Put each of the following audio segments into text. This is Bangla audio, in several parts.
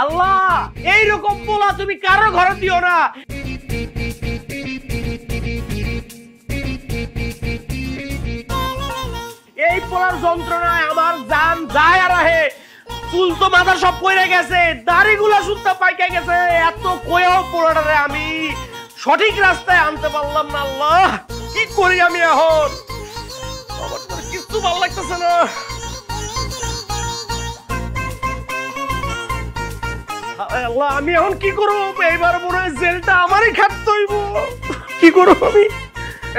আল্লাহ এইরকম পোলা তুমি কারো ঘরে দিও না। এই পোলার যন্ত্রণায় আমার জান যায় আর আহে। চুল তো মাথা সব পড়ে গেছে, দাড়িগুলা শুদ্ধ পাইকে গেছে। এত কয়েও পোলাটারে আমি সঠিক রাস্তায় আনতে পারলাম না। আল্লাহ কি করি আমি এখন? আমার তো কিছু ভালো লাগতেছে না। আল্লাহ আমি এখন কি করবো? এইবার মনে হয় জেলটা আমারই খাটতে হইব। কি করবো আমি?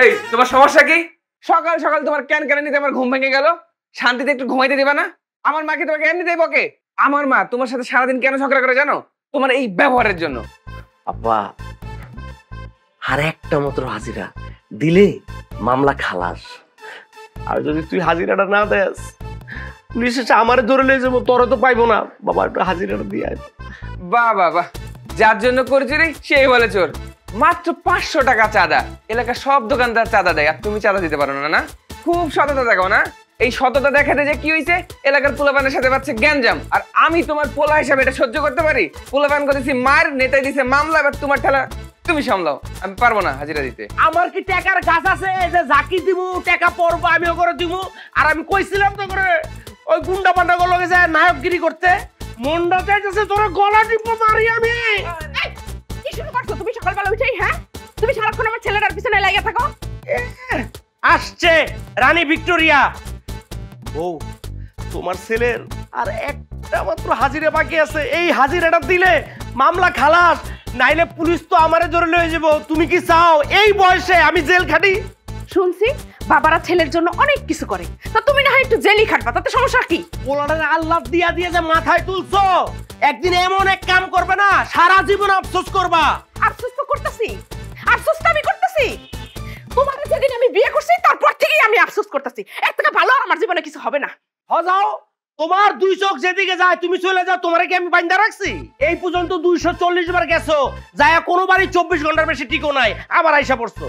এই তোমার সমস্যা কি? সকাল সকাল তোমার ক্যান নিতে আমার ঘুম ভেঙে গেল। শান্তিতে একটু ঘুমাইতে দিবা না? আমার মাকে তোমাকে এমনি দেবো কে? আমার মা তোমার সাথে সারাদিন কেন ঝগড়া করে জানো? তোমার এই ব্যবহারের জন্য। আব্বা আর একটা মাত্র হাজিরা দিলে মামলা খালাস। আর যদি তুই হাজিরাটা না দেস, পুলিশ এসে আমারে ধরে নিয়ে যাবো, তোরা তো পাইবো না। বাবা একটু হাজিরাটা দিয়ে আয়। বাহ বাহ বাহ, যার জন্য করেছি রে সেই বলে চোর। মাত্র 500 টাকা চাঁদা। এলাকার সব দোকানদার চাঁদা দেয়, আর তুমি চাঁদা দিতে পারো না? না খুব সততা দেখাও না? এই সততা দেখাতে যে কি হয়েছে, এলাকার পোলাপানের সাথে পাচ্ছে গ্যাঞ্জাম। আর আমি তোমার পোলা হিসাবে এটা সহ্য করতে পারি? পোলাপান করেছি মার, নেতাই দিছে মামলা, এবার তোমার ঠেলা তুমি সামলাও। আমি পারবো না হাজিরা দিতে। আমার কি টাকার গাছ আছে যে জাকি দিব টাকা পড়বো আমিও করে দিব? আর আমি কইছিলাম তো করে ওই গুন্ডা পান্ডা গুলো গেছে নায়কগিরি করতে। মনটা চাইতেছে তোর গলা টিপে মারি আমি। কি শুরু করছো তুমি সকালবেলা উঠেই? হ্যাঁ, তুমি সারাক্ষণ আমার ছেলেটার পিছনে লাগিয়ে থাকো। আসছে রানী ভিক্টোরিয়া। ও তোমার ছেলের আর একটা মাত্র হাজিরা বাকি আছে। এই হাজিরাটা দিলে মামলা খালাস, নাইলে পুলিশ তো আমারে ধরে লয়ে যাব। তুমি কি চাও এই বয়সে আমি জেল খাটি? শুনছি বাবারা ছেলের জন্য অনেক কিছু করে, তা তুমি না হয় একটু জেলই খাটবা, তাতে সমস্যা কি? পোলাটারে আল্লাহ দিয়া দিয়ে যে মাথায় তুলছো, একদিন এমন এক কাম করবে না সারা জীবন আফসোস করবা। আফসোস তো করতেছি, আফসোস তো আমি করতেছি। তোমার যেদিন আমি বিয়ে করছি তারপর থেকেই আমি আফসোস করতেছি। এর থেকে ভালো আমার জীবনে কিছু হবে না। যাও, তোমার দুই চোখ যেদিকে যায় তুমি চলে যাও। তোমারে কি আমি বাইন্ধা রাখছি? এই পর্যন্ত 240 বার গেছো, যায় কোনোবারই 24 ঘন্টার বেশি টিকো নাই, আবার আইসা পড়ছো।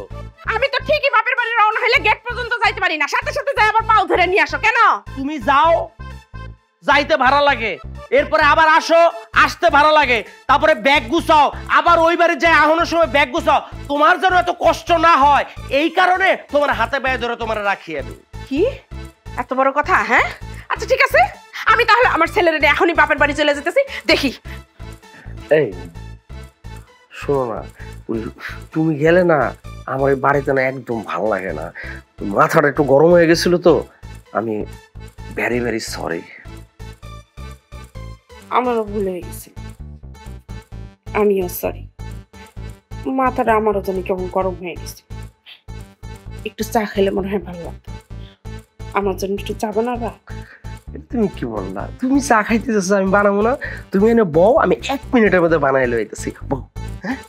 আমি তো ঠিকই বাপের বাড়ি রওনা হইলে গেট পর্যন্ত যাইতে পারি না, সাথে সাথে যাই আবার পাও ধরে নিয়ে আসো কেন? তুমি যাও, যাইতে ভাড়া লাগে, এরপরে আবার আসো, আসতে ভাড়া লাগে, তারপরে ব্যাগ গুছাও, আবার ওই বাড়ি যায় আহনের সময় ব্যাগ গুছাও। তোমার যেন এত কষ্ট না হয় এই কারণে তোমার হাতে পায়ে ধরে তোমার রাখি আমি। কি এত বড় কথা? হ্যাঁ আচ্ছা ঠিক আছে, আমি তাহলে আমার ছেলের এখনই বাপের বাড়ি চলে যেতেছি। দেখি এই শোনো না, তুমি গেলে না আমার এই বাড়িতে না একদম ভালো লাগে না। মাথাটা একটু গরম হয়ে গেছিল তো, আমি ভেরি ভেরি সরি। আমারও ভুল হয়ে গেছে, আমিও সরি। মাথাটা আমারও জানি কেমন গরম হয়ে গেছে। একটু চা খেলে মনে হয় ভালো লাগতো। আমার জন্য একটু চা বানাবা? তুমি কি বললা? তুমি চা খাইতে চাচ্ছ আমি বানাবো না? তুমি এনে বউ, আমি 1 মিনিটের মধ্যে বানাই লইতেছি। বউ। হ্যাঁ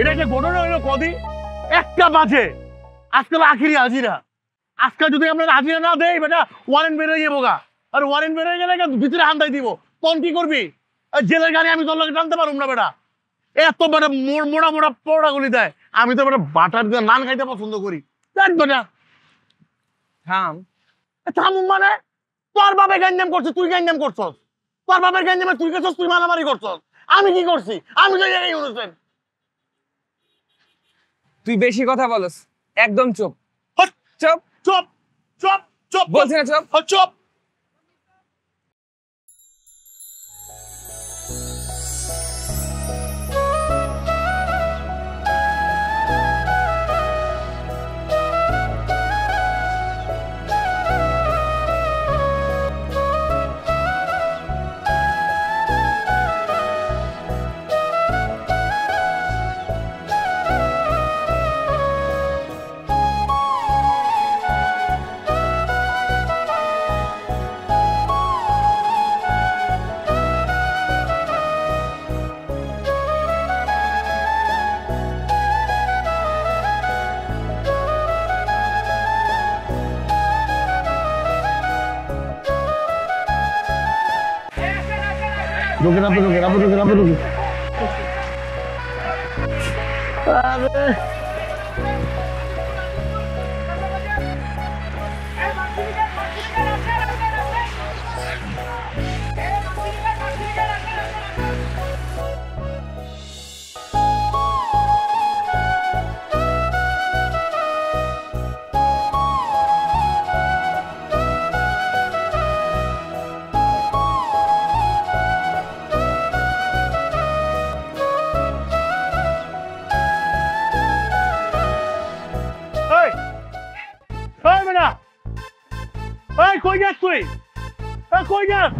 এটা যে ঘটনা হইলো কদি 1টা বাজে, আজকাল আখিরি হাজিরা। আজকে যদি আমরা হাজিরা না দেই বেটা ওয়ারেন্ট বের হয়ে যাবো গা। আর ওয়ারেন্ট বের হয়ে গেলে ভিতরে হান্দাই দিব, তখন কি করবি? জেলের গাড়ি আমি তোর লোকে টানতে পারবো না বেটা। এত বেটা মোড়া মোড়া পড়া গুলি দেয়। আমি তো বেটা বাটার দিয়ে নান খাইতে পছন্দ করি। দেখ বেটা থাম। থামুন মানে? তোর বাপে গ্যাঞ্জাম করছে, তুই গ্যাঞ্জাম করছস। তোর বাপের গ্যাঞ্জামে তুই গেছস, তুই মারামারি করছস। আমি কি করছি? আমি তো জায়গায় অনুসেন। তুই বেশি কথা বলস, একদম চুপ। চুপ চুপ চুপ চুপ বলছি না চুপ। চুপ। ঢুকেন আপনি ঢুকেন আপনি ঢুকেন আপনি ঢুকেন আরে কই যাস তুই কই যাস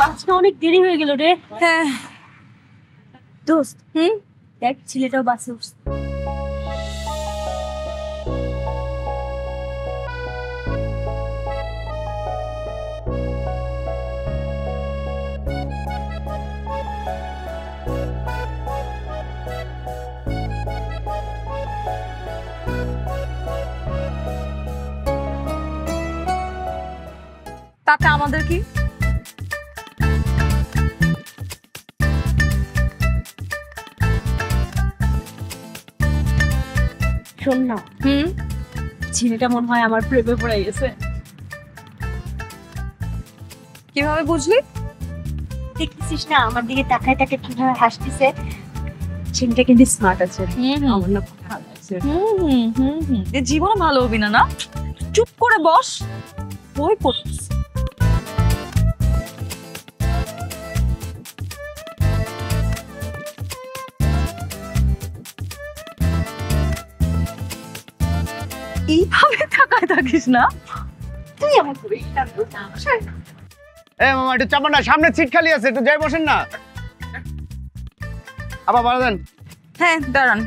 আজকে অনেক দেরি হয়ে গেল রে। হ্যাঁ দোস্ত, দেখ ছেলেটাও বাসে উঠছে। তাতে আমাদের কি? শোন না, ছেলেটা মনে হয় আমার প্রেমে পড়ে গেছে। কিভাবে বুঝলি? দেখতেছিস না আমার দিকে তাকায় তাকায় কিভাবে হাসতেছে। ছেলেটা কিন্তু স্মার্ট আছে। আমার না খুব ভালো লাগছে। এ জীবনে ভালো হবি না, না চুপ করে বস, বই পড়ছিস। এইভাবে তাকায় থাকিস না, তুই আমার খুব এ মামা একটু চাপা না, সামনে সিট খালি আছে, একটু যাই বসেন না। আবার বাড়া দেন। হ্যাঁ দাঁড়ান,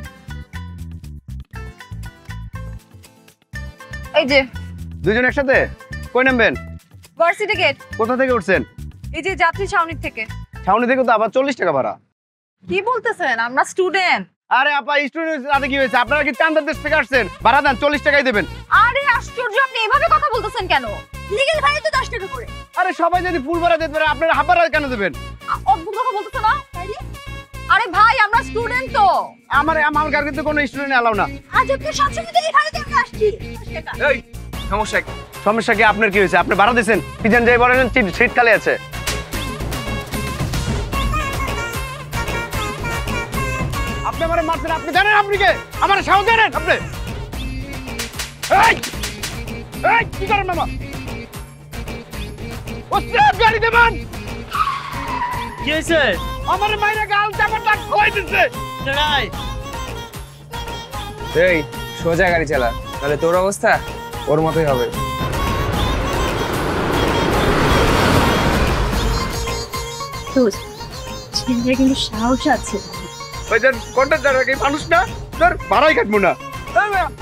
এই যে দুজন একসাথে কই নামবেন? Varsity gate. কোথা থেকে উঠছেন? এই যে যাত্রী ছাউনি থেকে। ছাউনি থেকে তো আবার 40 টাকা ভাড়া। কি বলতেছেন? আমরা স্টুডেন্ট। আরে আপা স্টুডেন্ট তাতে কি হয়েছে? আপনারা কি চান্দার দেশ থেকে আসছেন? ভাড়া দেন, 40 টাকাই দেবেন। আরে আশ্চর্য, আপনি এভাবে কথা বলতেছেন কেন? লিগ্যাল ভাড়া তো 10 টাকা করে। আরে সবাই যদি ফুল ভাড়া দিতে পারে আপনারা হাফ ভাড়া কেন দেবেন? অদ্ভুত কথা বলতেছ না? আরে ভাই আমরা স্টুডেন্ট তো। আমার গাড়িতে কিন্তু কোনো স্টুডেন্ট এলাও না। আজ আপনি সবসময় তো এখানে থেকে আসছি। এই সমস্যা কি? সমস্যা কি? আপনার কি হয়েছে? আপনি ভাড়া দিয়েছেন, পিছন যাই বলেন সিট খালি আছে। আপনি আমারে মারছেন, আপনি জানেন আপনি কে? আমার সাহস জানেন আপনি? এই এই কি করেন মামা? ওস্তাদ গাড়ি দেবেন। কি হয়েছে? আমার মাইরা গাল চাপাটা কই দিছে? দাঁড়াই। এই সোজা গাড়ি চালা, তাহলে তোর অবস্থা ওর মতোই হবে। দোস্ত, ছেলেটা কিন্তু সাহস আছে। ওই যে কন্ট্রাক্টর কি মানুষ না? স্যার ভাড়াই কাটবো না।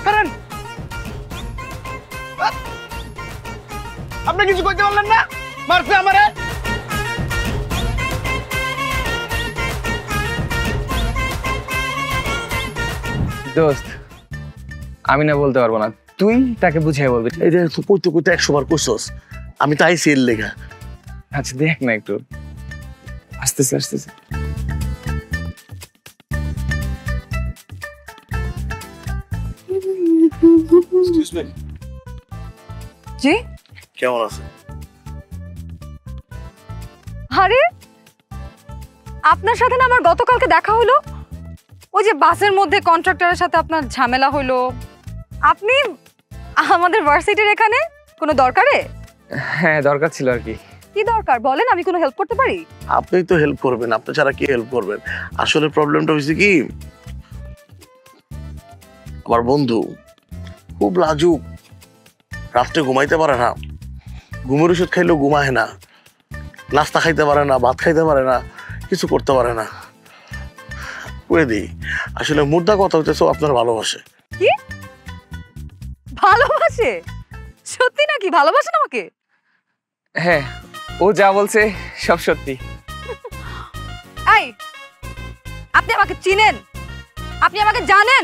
কারণ আপনি কিছু কইতে পারলেন না? মারছে আমারে। দোস্ত আমি না বলতে পারবো না, তুই তাকে বুঝিয়ে বলবি। এটা তো কইতে কইতে 100 বার কইছস, আমি তাই সেল লেখা। আচ্ছা দেখ না একটু, আসতেছে আসতেছে। জি কেমন আছে? আরে আপনার সাথে না আমার গতকালকে দেখা হলো, ওই যে বাসের মধ্যে কন্ট্রাক্টরের সাথে আপনার ঝামেলা হলো। আপনি আমাদের ভার্সিটির এখানে কোনো দরকারে? হ্যাঁ দরকার ছিল আর কি। কি দরকার বলেন, আমি কোনো হেল্প করতে পারি? আপনি তো হেল্প করবেন, আপনি ছাড়া কি হেল্প করবেন? আসলে প্রবলেমটা হয়েছে কি, আমার বন্ধু খুব লাজুক, রাত্রে ঘুমাইতে পারে না, ঘুমের ওষুধ খাইলেও ঘুমায় না, নাস্তা খাইতে পারে না, ভাত খাইতে পারে না, কিছু করতে পারে না। করে দিই আসলে মুদ্রা কথা হইতেছে আপনার ভালোবাসে। কি ভালোবাসে? সত্যি নাকি ভালোবাসেন আমাকে? হ্যাঁ ও যা বলছে সব সত্যি। এই আপনি আমাকে চিনেন? আপনি আমাকে জানেন?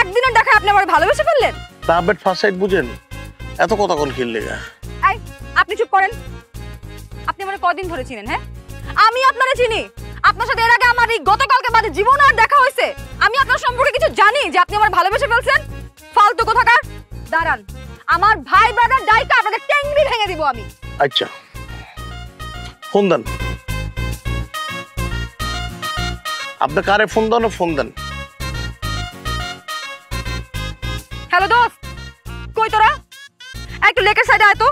একদিনের দেখায় আপনি আমার ভালোবেসে ফেললেন? লাভ এট ফার্স্ট সাইট বুঝেন? এত কথা কোন খেললে গা? এই আপনি চুপ করেন। আপনি আমার কদিন ধরে চিনেন? হ্যাঁ আমি আপনারা চিনি। আপনার সাথে এর আগে আমার এই গতকালকে বাদে জীবন আর দেখা হয়েছে। আমি আপনার সম্পর্কে কিছু জানি যে আপনি আমার ভালোবেসে ফেলছেন? ফালতু কোথাকার। দাঁড়ান, আমার ভাই ব্রাদার ডাইকা আপনাদের টেংরি ভেঙে দিব আমি। আচ্ছা ফোন দেন, আপনি কারে ফোন দেন? ফোন দেন। হ্যালো দোস্ত, কই তোরা? একটু লেকের সাইডে আয় তো।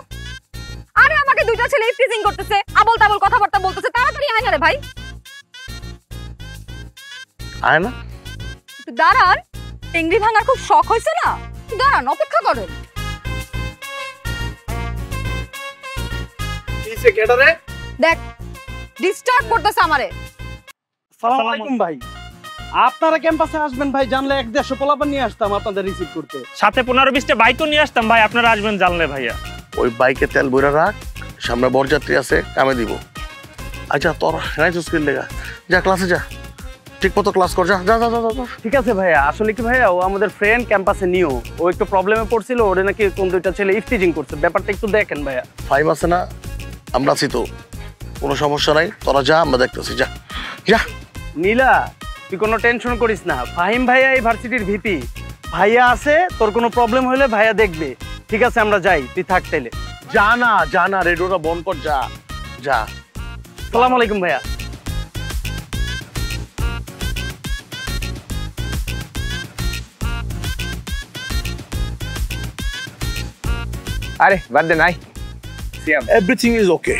আরে আমাকে দুইটা ছেলে টিজিং করতেছে, আবল তাবল কথাবার্তা বলতেছে, তাড়াতাড়ি আয় না রে ভাই। আয় না। একটু দাঁড়ান, টেংরি ভাঙার খুব শখ হয়েছে না? দাঁড়ান, অপেক্ষা করেন। দেখ ডিস্টার্ব করতেছে আমারে। আসসালামু আলাইকুম ভাই। আপনারা ক্যাম্পাসে আসবেন ভাই জানলে 150 পোলাপান নিয়ে আসতাম আপনাদের রিসিভ করতে। সাথে 15-20টা বাইকও নিয়ে আসতাম ভাই, আপনারা আসবেন জানলে ভাইয়া। ওই বাইকে তেল বইরা রাখ, সামনে বরযাত্রী আছে, কামে দিব। আচ্ছা তোর রাইজুস কিল লেগা, যা ক্লাসে যা, ঠিক মতো ক্লাস কর, যা যা যা যা যা। ঠিক আছে ভাইয়া, আসলে কি ভাইয়া ও আমাদের ফ্রেন্ড ক্যাম্পাসে নিও, ও একটু প্রবলেমে পড়ছিল, ওরে নাকি কোন দুইটা ছেলে ইফটিজিং করছে, ব্যাপারটা একটু দেখেন ভাইয়া। ফাইভ আছে না, আমরা আছি তো, কোনো সমস্যা নাই, তোরা যা, আমরা দেখতেছি, যা যা। নীলা তুই কোনো টেনশন করিস না, ফাহিম ভাইয়া এই ভার্সিটির ভিপি, ভাইয়া আছে, তোর কোনো প্রবলেম হলে ভাইয়া দেখবে। ঠিক আছে আমরা যাই, তুই থাক তাইলে। যা না রেডিওটা বন্ধ কর, যা যা। আসসালামু আলাইকুম ভাইয়া। আরে বাদ দে নাই সিয়াম। Everything is okay.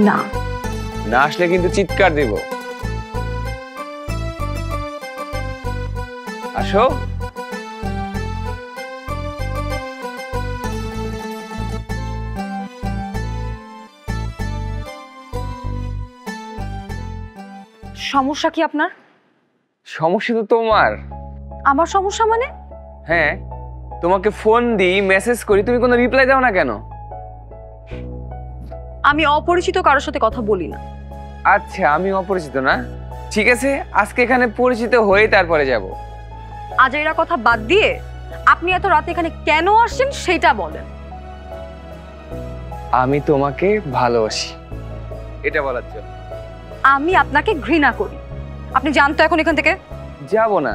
না না আসলে কিন্তু চিৎকার দিব। আসো। সমস্যা কি আপনার? সমস্যা তো তোমার। আমার সমস্যা মানে? হ্যাঁ তোমাকে ফোন দিই, মেসেজ করি, তুমি কোনো রিপ্লাই দাও না কেন? আমি অপরিচিত কারোর সাথে কথা বলি না। আচ্ছা আমি অপরিচিত না, ঠিক আছে আজকে এখানে পরিচিত হয়ে তারপরে যাব। আজ এরা কথা বাদ দিয়ে আপনি এত রাতে এখানে কেন আসছেন সেটা বলেন। আমি তোমাকে ভালোবাসি, এটা বলার জন্য। আমি আপনাকে ঘৃণা করি। আপনি যান তো এখন এখান থেকে। যাব না।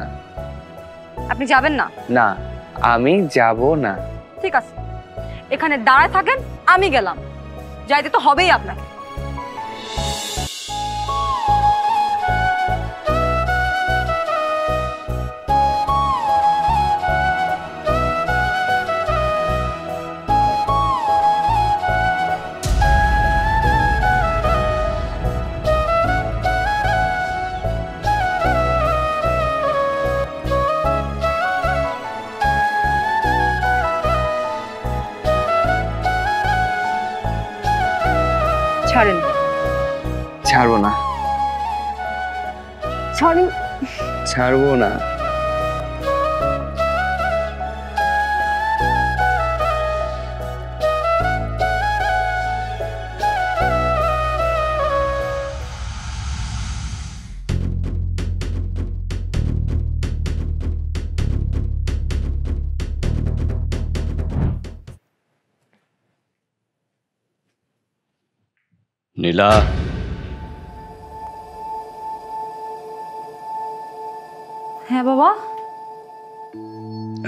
আপনি যাবেন না? না আমি যাব না। ঠিক আছে, এখানে দাঁড়ায় থাকেন, আমি গেলাম। যাইতে তো হবেই আপনাকে। ছাড়েন। ছাড়বো না। ছাড়েন। ছাড়বো না। নীলা, হ্যাঁ বাবা,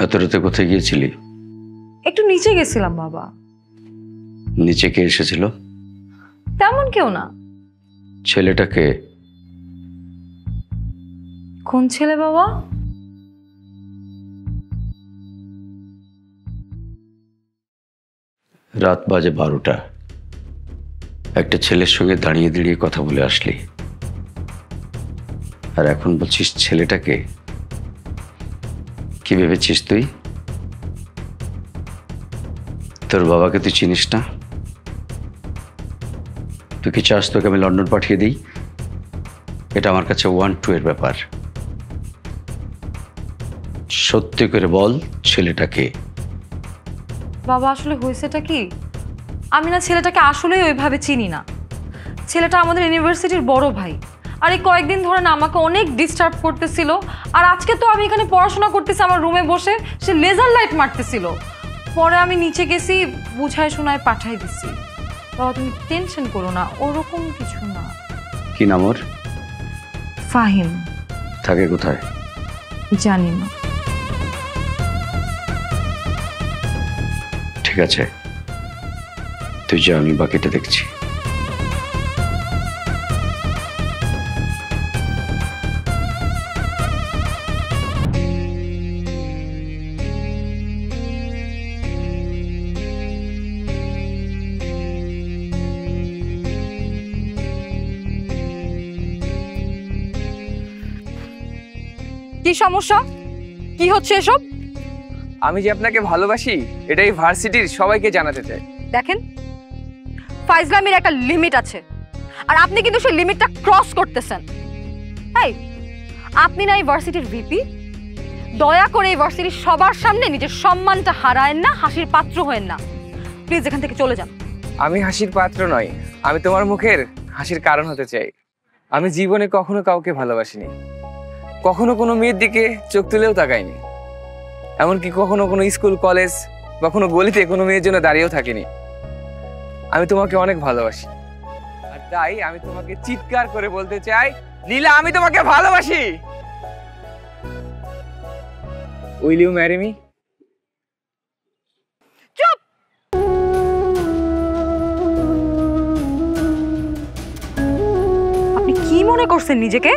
এত রাতে কোথায় গিয়েছিলি? একটু নিচে গেছিলাম বাবা। নিচে কে এসেছিল? তেমন কেউ না। ছেলেটাকে? কোন ছেলে বাবা? রাত বাজে 12টা, একটা ছেলের সঙ্গে দাঁড়িয়ে দাঁড়িয়ে কথা বলে আসলি, আর এখন বলছিস ছেলেটাকে? কি ভেবেছিস তুই? তোর বাবাকে তুই চিনিস না? তুই কি চাস তোকে আমি লন্ডন পাঠিয়ে দিই? এটা আমার কাছে 1-2 এর ব্যাপার। সত্যি করে বল, ছেলেটাকে? বাবা আসলে হয়েছেটা কি, আমি না ছেলেটাকে আসলেই ওইভাবে চিনি না। ছেলেটা আমাদের ইউনিভার্সিটির বড় ভাই, আর এই কয়েকদিন ধরে না আমাকে অনেক ডিস্টার্ব করতেছিল। আর আজকে তো আমি এখানে পড়াশোনা করতেছি আমার রুমে বসে, সে লেজার লাইট মারতেছিল। পরে আমি নিচে গেছি, বুঝায় শোনায় পাঠাই দিছি। বাবা তুমি টেনশন করো না, ওরকম কিছু না। কি নাম ওর? ফাহিম। থাকে কোথায়? জানি না। ঠিক আছে, তুই যা, আমি বাকিটা দেখছি। কি সমস্যা, কি হচ্ছে এসব? আমি যে আপনাকে ভালোবাসি এটাই ভার্সিটির সবাইকে জানাতে চাই। দেখেন, ফাইজলামির একটা লিমিট আছে, আর আপনি কিন্তু সেই লিমিটটা ক্রস করতেছেন। এই, আপনি না এই ভার্সিটির ভিপি, দয়া করে এই ভার্সিটির সবার সামনে নিজের সম্মানটা হারায়েন না, হাসির পাত্র হয়েন না। প্লিজ এখান থেকে চলে যান। আমি হাসির পাত্র নই, আমি তোমার মুখের হাসির কারণ হতে চাই। আমি জীবনে কখনো কাউকে ভালোবাসিনি, কখনো কোনো মেয়ের দিকে চোখ তুলেও তাকাইনি, এমনকি কখনো কোনো স্কুল কলেজ বা কোনো গলিতে কোনো মেয়ের জন্য দাঁড়িয়েও থাকিনি। আমি তোমাকে অনেক ভালোবাসি, আর তাই আমি তোমাকে চিৎকার করে বলতে চাই, নীলা আমি তোমাকে ভালোবাসি। Will you marry me? চুপ! আপনি কি মনে করছেন নিজেকে?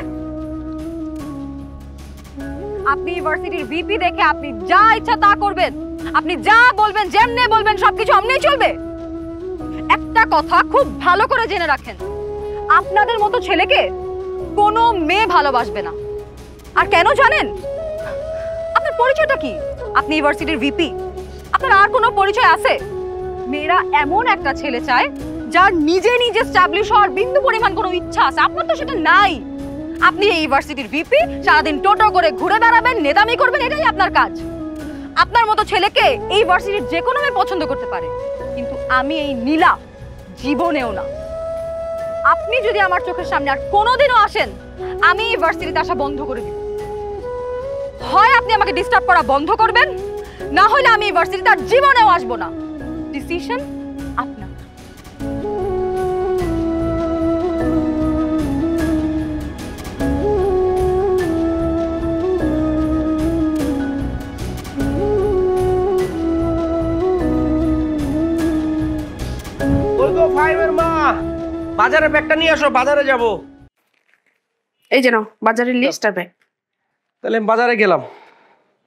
আপনি ইউনিভার্সিটির ভিপি দেখে আপনি যা ইচ্ছা তা করবেন, আপনি যা বলবেন, যেমনে বলবেন সবকিছু অমনেই চলবে। একটা কথা খুব ভালো করে জেনে রাখেন, আপনাদের মতো ছেলেকে কোনো মেয়ে ভালোবাসবে না। আর কেন জানেন? আপনার পরিচয়টা কি? আপনি ইউনিভার্সিটির ভিপি, আপনার আর কোনো পরিচয় আছে? মেয়েরা এমন একটা ছেলে চায় যার নিজে নিজে স্টাবলিশ হওয়ার বিন্দু পরিমাণ কোনো ইচ্ছা আছে, আপনার তো সেটা নাই। আপনি এই ইউনিভার্সিটির ভিপি, সারাদিন টোটো করে ঘুরে বেড়াবেন, নেতামি করবেন, এটাই আপনার কাজ। আপনার মতো ছেলেকে এই ইউনিভার্সিটির যে কোনো মেয়ে পছন্দ করতে পারে, কিন্তু আমি এই নীলা জীবনেও না। আপনি যদি আমার চোখের সামনে আর কোনোদিনও আসেন, আমি এই ইউনিভার্সিটিতে আসা বন্ধ করে দিব। হয় আপনি আমাকে ডিস্টার্ব করা বন্ধ করবেন, না হলে আমি ইউনিভার্সিটিতে আর জীবনেও আসবো না। ডিসিশন আপনার। ওই গো ফাইভের মা, বাজারে ব্যাগটা নিয়ে আসো, বাজারে যাব। এই যে নাও বাজারের লিস্ট আর ব্যাগ। তাহলে আমি বাজারে গেলাম।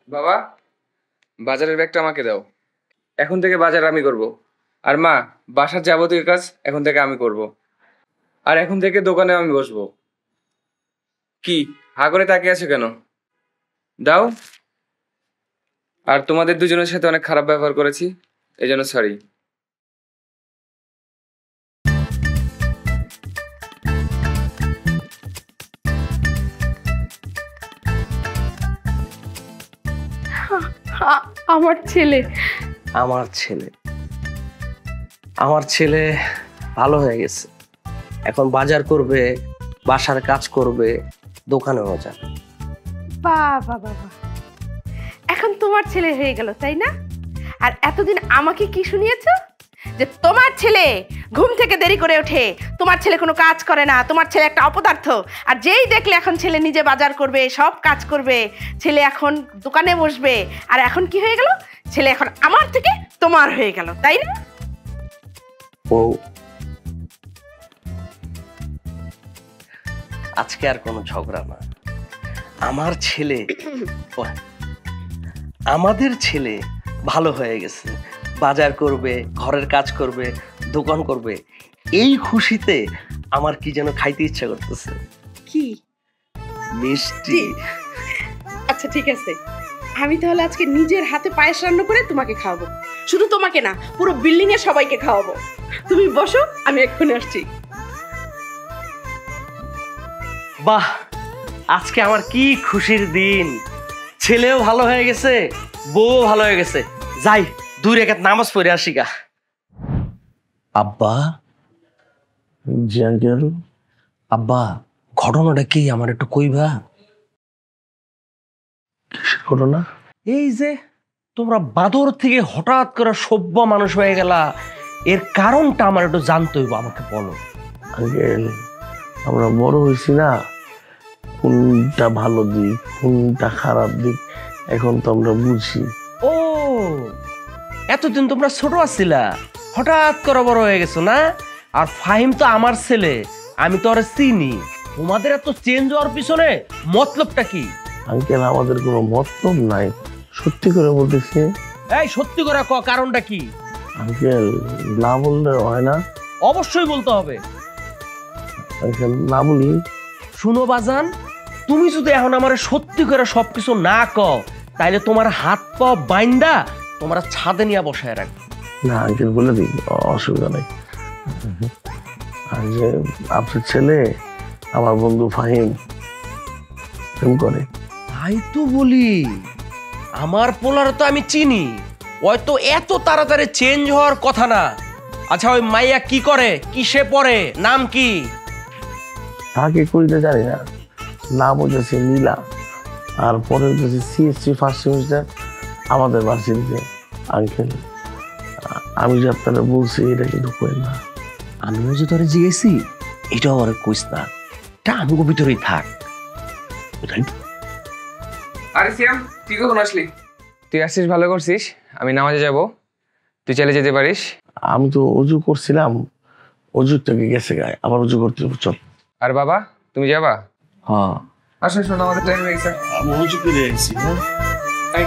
বাবা, বাজারের ব্যাগটা আমাকে দাও। এখন থেকে বাজার আমি করব। আর মা, বাসার যাবতীয় কাজ এখন থেকে আমি করব। আর এখন থেকে দোকানে আমি বসবো। কি হা করে তাকিয়ে আছে কেন? দাও। আর তোমাদের দুজনের সাথে অনেক খারাপ ব্যবহার করেছি, এজন্য সরি। আমার ছেলে আমার ছেলে, আমার ছেলে ভালো হয়ে গেছে। এখন বাজার করবে, বাসার কাজ করবে, দোকানেও যাবে। বাবা বাবা, এখন তোমার ছেলে হয়ে গেল তাই না? আর এতদিন আমাকে কি শুনিয়েছো যে তোমার ছেলে ঘুম থেকে দেরি করে ওঠে, তোমার ছেলে কোনো কাজ করে না, তোমার ছেলে একটা অপদার্থ। আর যেই দেখলে এখন ছেলে নিজে বাজার করবে, সব কাজ করবে, ছেলে এখন দোকানে বসবে, আর এখন কি হয়ে গেল, ছেলে এখন আমার থেকে তোমার হয়ে গেল, তাই না? ও আজকে আর কোনো ঝগড়া না। আমার ছেলে আমাদের ছেলে ভালো হয়ে গেছে, বাজার করবে, ঘরের কাজ করবে, দোকান করবে, এই খুশিতে আমার কি যেন খাইতে ইচ্ছা করতেছে। কি মিষ্টি। আচ্ছা ঠিক আছে, আমি তাহলে আজকে নিজের হাতে পায়েস রান্না করে তোমাকে খাওয়াবো। শুধু তোমাকে না, পুরো বিল্ডিং এর সবাইকে খাওয়াবো। তুমি বসো, আমি এক্ষুনি আসছি। বাহ, আজকে আমার কি খুশির দিন। ছেলেও ভালো হয়ে গেছে, বউ ভালো হয়ে গেছে। যাই 2 রাকাত নামাজ পড়ে আসি গা। আব্বা, জি আঙ্কেল। আব্বা ঘটনাটা কি আমার একটু কইবা? কিসের ঘটনা? এই যে তোমরা বাদর থেকে হঠাৎ করে সভ্য মানুষ হয়ে গেলা, এর কারণটা আমার একটু জানতে হইব, আমাকে বলো। আঙ্কেল, আমরা বড় হয়েছি না, কোনটা ভালো দিক কোনটা খারাপ দিক এখন তো আমরা বুঝি। ও, এতদিন তোমরা ছোট আছিলা, হঠাৎ করে বড় হয়ে গেছো না? আর ফাহিম তো আমার ছেলে, আমি তো ওরে চিনি। তোমাদের এত চেঞ্জ হওয়ার পিছনে মতলবটা কি? আঙ্কেল, আমাদের কোনো মতলব নাই, সত্যি করে বলতেছি। এই সত্যি করে ক, কারণটা কি? আঙ্কেল, না বললে হয় না। অবশ্যই বলতে হবে। আঙ্কেল, না বলি? শুনো বাজান, তুমি যদি এখন আমার সত্যি করে সবকিছু না কও, তাইলে তোমার হাত পা বাইন্দা তোমার ছাদে নিয়ে বসায় রাখবে। না আঙ্কেল, বলে দিই, অসুবিধা নেই। আর যে আপনার ছেলে আমার বন্ধু ফাহিম প্রেম করে। তাই তো বলি, আমার পোলার তো আমি চিনি, হয়তো এত তাড়াতাড়ি চেঞ্জ হওয়ার কথা না। আচ্ছা, ওই মাইয়া কি করে, কিসে পড়ে, নাম কি? তাকে কইতে জানি না, নাম হচ্ছে নীলা, আর পরে হচ্ছে সিএসসি ফার্স্ট সেমিস্টার আমাদের ভার্সিটিতে। আঙ্কেল, আমি যে আপনারা বলছি এটা কিন্তু কই না। আমিও যে তোরে জিজ্ঞেসি, এটাও আর কইস না, এটা আমগো ভিতরেই থাক। আরে সিয়াম, তুই কখন আসলি? তুই আসছিস, ভালো করছিস। আমি নামাজে যাব, তুই চলে যেতে পারিস। আমি তো অজু করছিলাম, অজুটাকে গেছে গায়ে, আবার অজু করতে হবে, চল। আর বাবা, তুমি যাবা? হ্যাঁ, আসো, শোনো, আমাদের টাইম হয়ে গেছে। আমি অজু করে আসছি। এই,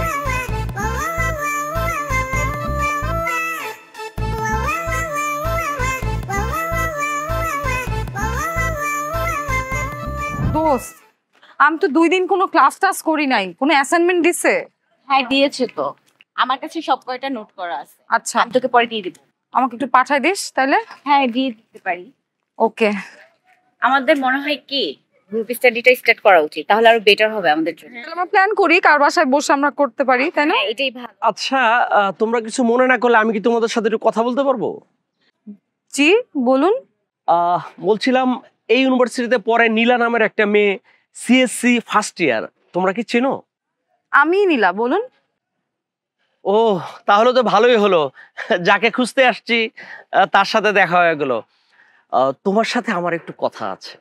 দোস্ত, আমি তো 2 দিন কোনো ক্লাস টাস করি নাই। কোনো অ্যাসাইনমেন্ট দিছে? হ্যাঁ দিয়েছে তো, আমার কাছে সব কয়টা নোট করা আছে। আচ্ছা, আমি তোকে পরে দিয়ে দিব। আমাকে একটু পাঠাই দিস তাহলে। হ্যাঁ দিয়ে দিতে পারি। ওকে। আমাদের মনে হয় কি গ্রুপ স্টাডিটা স্টার্ট করা উচিত, তাহলে আরো বেটার হবে আমাদের জন্য। তাহলে আমরা প্ল্যান করি, কার বাসায় বসে আমরা করতে পারি, তাই না? হ্যাঁ, এটাই ভালো। আচ্ছা, তোমরা কিছু মনে না করলে আমি কি তোমাদের সাথে একটু কথা বলতে পারবো? জি বলুন। বলছিলাম, এই ইউনিভার্সিটিতে পড়ে নীলা নামের একটা মেয়ে, সিএসসি ফার্স্ট ইয়ার, তোমরা কি চেনো? আমি নীলা, বলুন। ও, তাহলে তো ভালোই হলো, যাকে খুঁজতে আসছি তার সাথে দেখা হয়ে গেল। তোমার সাথে আমার একটু কথা আছে।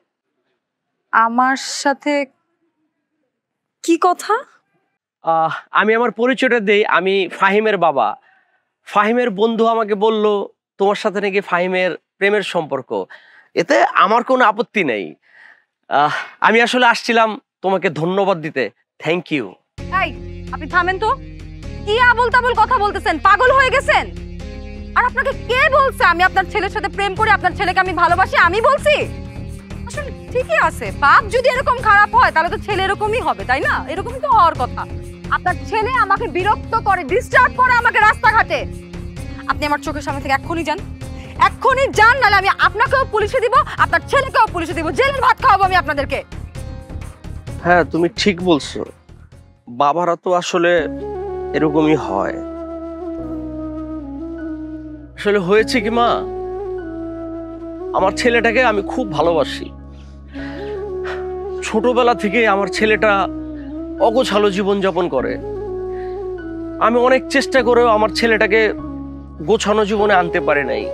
আমার সাথে কি কথা? আমি আমার পরিচয়টা দেই, আমি ফাহিমের বাবা। ফাহিমের বন্ধু আমাকে বলল তোমার সাথে নাকি ফাহিমের প্রেমের সম্পর্ক। এতে আমার কোনো আপত্তি নেই। আমি আসলে আসছিলাম তোমাকে ধন্যবাদ দিতে। Thank you. এই, আপনি থামেন তো। কি আবল তাবল কথা বলতেছেন? পাগল হয়ে গেছেন? আর আপনাকে কে বলছে আমি আপনার ছেলের সাথে প্রেম করি, আপনার ছেলেকে আমি ভালোবাসি? আমি বলছি? আসলে ঠিকই আছে, বাপ যদি এরকম খারাপ হয় তাহলে তো ছেলে এরকমই হবে, তাই না? এরকমই তো হওয়ার কথা। আপনার ছেলে আমাকে বিরক্ত করে, ডিস্টার্ব করে আমাকে রাস্তাঘাটে। আপনি আমার চোখের সামনে থেকে এক্ষুনি যান, এক্ষুনি যান, নাহলে আমি আপনাকেও পুলিশে দিব, আপনার ছেলেকেও পুলিশে দিব, জেলের ভাত খাওয়াবো আমি আপনাদেরকে। হ্যাঁ, তুমি ঠিক বলছো, বাবারা তো আসলে এরকমই হয়। আসলে হয়েছে কি মা, আমার ছেলেটাকে আমি খুব ভালোবাসি। ছোটবেলা থেকে আমার ছেলেটা অগোছালো জীবনযাপন করে। আমি অনেক চেষ্টা করেও আমার ছেলেটাকে গোছানো জীবনে আনতে পারি নাই।